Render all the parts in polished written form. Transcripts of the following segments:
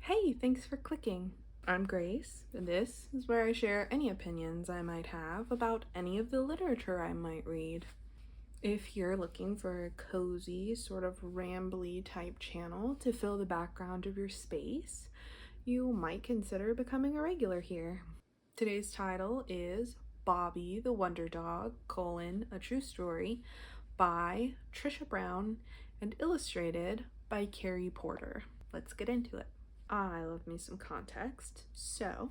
Hey, thanks for clicking. I'm Grace, and this is where I share any opinions I might have about any of the literature I might read. If you're looking for a cozy, sort of rambly type channel to fill the background of your space, you might consider becoming a regular here. Today's title is Bobbie the Wonder Dog, a true story by Trisha Brown and illustrated by Carrie Porter. Let's get into it. I love me some context. So,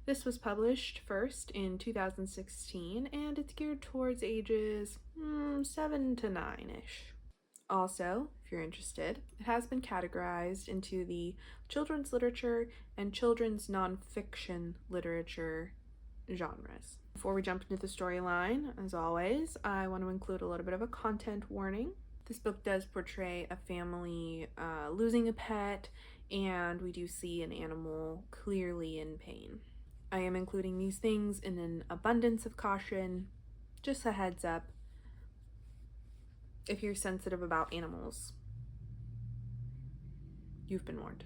this was published first in 2016 and it's geared towards ages 7 to 9-ish. Also, if you're interested, it has been categorized into the children's literature and children's nonfiction literature genres. Before we jump into the storyline, as always, I want to include a little bit of a content warning. This book does portray a family losing a pet, and we do see an animal clearly in pain. I am including these things in an abundance of caution, just a heads up. If you're sensitive about animals, you've been warned.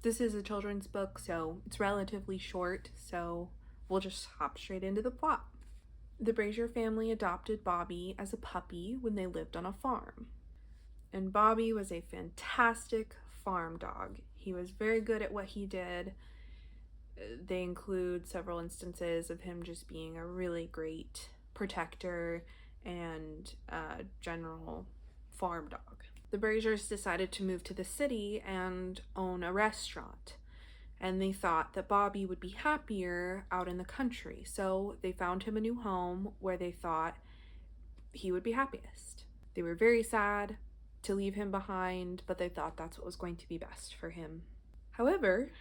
This is a children's book, so it's relatively short, so we'll just hop straight into the plot. The Brazier family adopted Bobbie as a puppy when they lived on a farm. And Bobbie was a fantastic farm dog. He was very good at what he did. They include several instances of him just being a really great protector and general farm dog. The Braziers decided to move to the city and own a restaurant, and they thought that Bobbie would be happier out in the country, so they found him a new home where they thought he would be happiest. They were very sad to leave him behind, but they thought that's what was going to be best for him. However,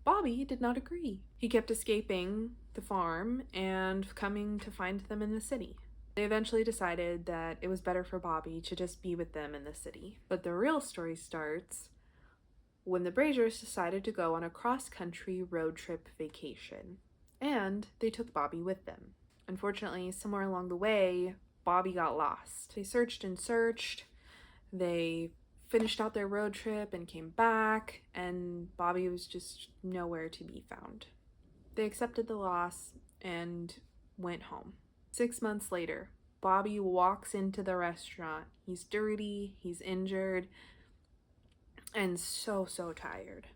Bobbie did not agree. He kept escaping the farm and coming to find them in the city. They eventually decided that it was better for Bobbie to just be with them in the city. But the real story starts when the Braziers decided to go on a cross-country road trip vacation, and they took Bobbie with them. Unfortunately, somewhere along the way, Bobbie got lost. They searched and searched. They finished out their road trip and came back, and Bobbie was just nowhere to be found. They accepted the loss and went home. 6 months later, Bobbie walks into the restaurant. He's dirty, he's injured, and so tired.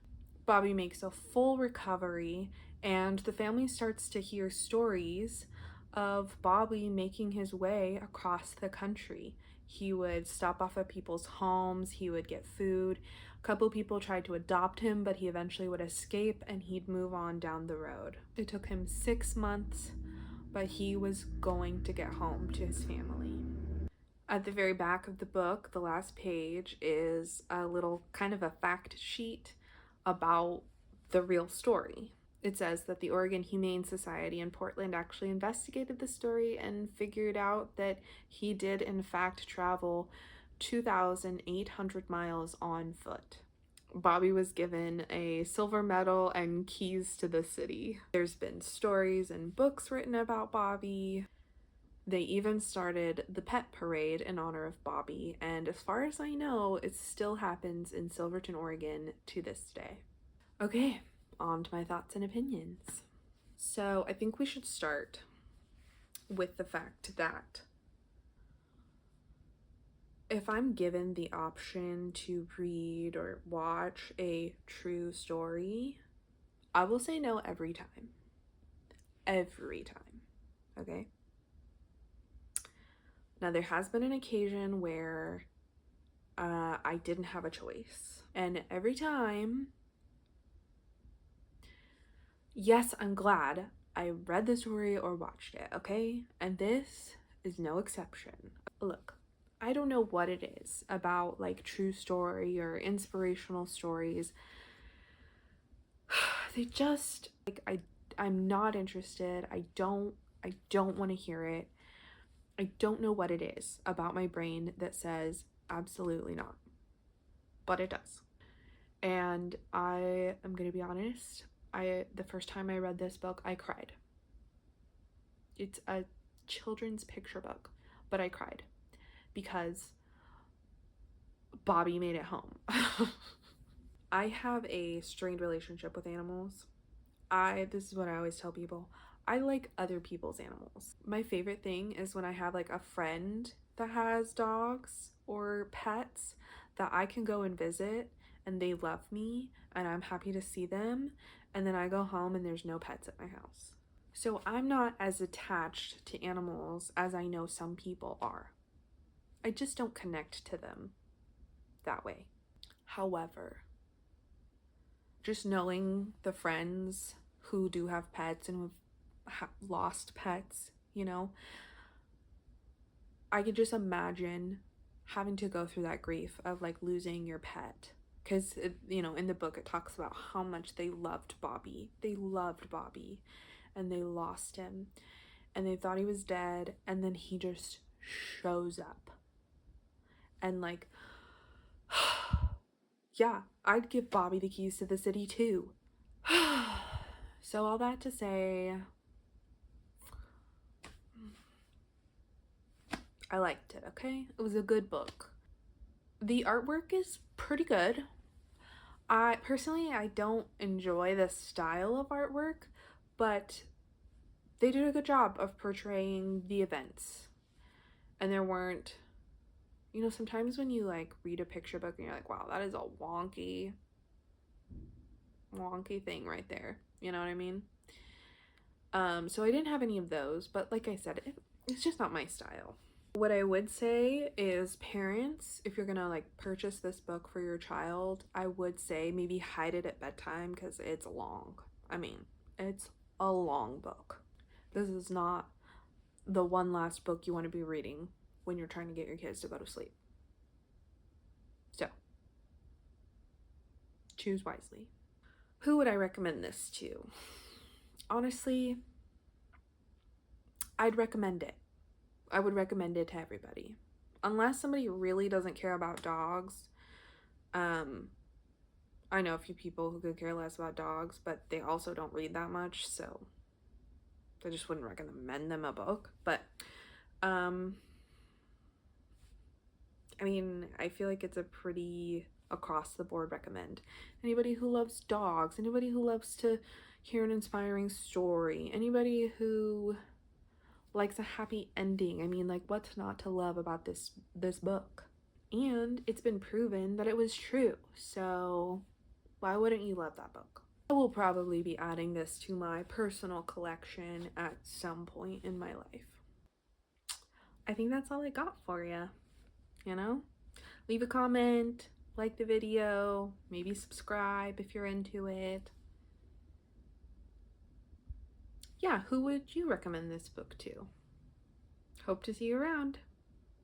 Bobbie makes a full recovery, and the family starts to hear stories of Bobbie making his way across the country. He would stop off at people's homes, he would get food. A couple people tried to adopt him, but he eventually would escape and he'd move on down the road. It took him 6 months, but he was going to get home to his family. At the very back of the book, the last page, is a little kind of a fact sheet about the real story. It says that the Oregon Humane Society in Portland actually investigated the story and figured out that he did in fact travel 2,800 miles on foot. Bobbie was given a silver medal and keys to the city. There's been stories and books written about Bobbie. They even started the pet parade in honor of Bobbie, and as far as I know, it still happens in Silverton, Oregon to this day. Okay, on to my thoughts and opinions. So I think we should start with the fact that if I'm given the option to read or watch a true story, I will say no every time. Every time, okay? Now, there has been an occasion where I didn't have a choice. And every time, yes, I'm glad I read the story or watched it, okay? And this is no exception. Look, I don't know what it is about like true story or inspirational stories. They just, like, I'm not interested. I don't want to hear it. I don't know what it is about my brain that says absolutely not, but it does. And I am gonna be honest, the first time I read this book, I cried. It's a children's picture book, but I cried because Bobbie made it home. I have a strained relationship with animals. This is what I always tell people. I like other people's animals. My favorite thing is when I have like a friend that has dogs or pets that I can go and visit and they love me and I'm happy to see them, and then I go home and there's no pets at my house. So I'm not as attached to animals as I know some people are. I just don't connect to them that way. However, just knowing the friends who do have pets and who have lost pets, you know, I could just imagine having to go through that grief of like losing your pet. Because, you know, in the book it talks about how much they loved Bobbie. They loved Bobbie and they lost him and they thought he was dead, and then he just shows up. And like, yeah, I'd give Bobbie the keys to the city too. So all that to say, I liked it, okay? It was a good book. The artwork is pretty good. I don't enjoy this style of artwork, but they did a good job of portraying the events. And there weren't, you know, sometimes when you like read a picture book and you're like, wow, that is a wonky thing right there. You know what I mean? So I didn't have any of those, but like I said, it's just not my style. What I would say is, parents, if you're gonna like purchase this book for your child, I would say maybe hide it at bedtime because it's long. I mean, it's a long book. This is not the one last book you want to be reading when you're trying to get your kids to go to sleep. So, choose wisely. Who would I recommend this to? Honestly, I'd recommend it. I would recommend it to everybody. Unless somebody really doesn't care about dogs. I know a few people who could care less about dogs, but they also don't read that much, so I just wouldn't recommend them a book. But I mean, I feel like it's a pretty across the board recommend. Anybody who loves dogs, anybody who loves to hear an inspiring story, anybody who likes a happy ending. I mean, like, what's not to love about this book? And it's been proven that it was true, so why wouldn't you love that book? I will probably be adding this to my personal collection at some point in my life. I think that's all I got for you, you know? Leave a comment, like the video, maybe subscribe if you're into it. Yeah, who would you recommend this book to? Hope to see you around.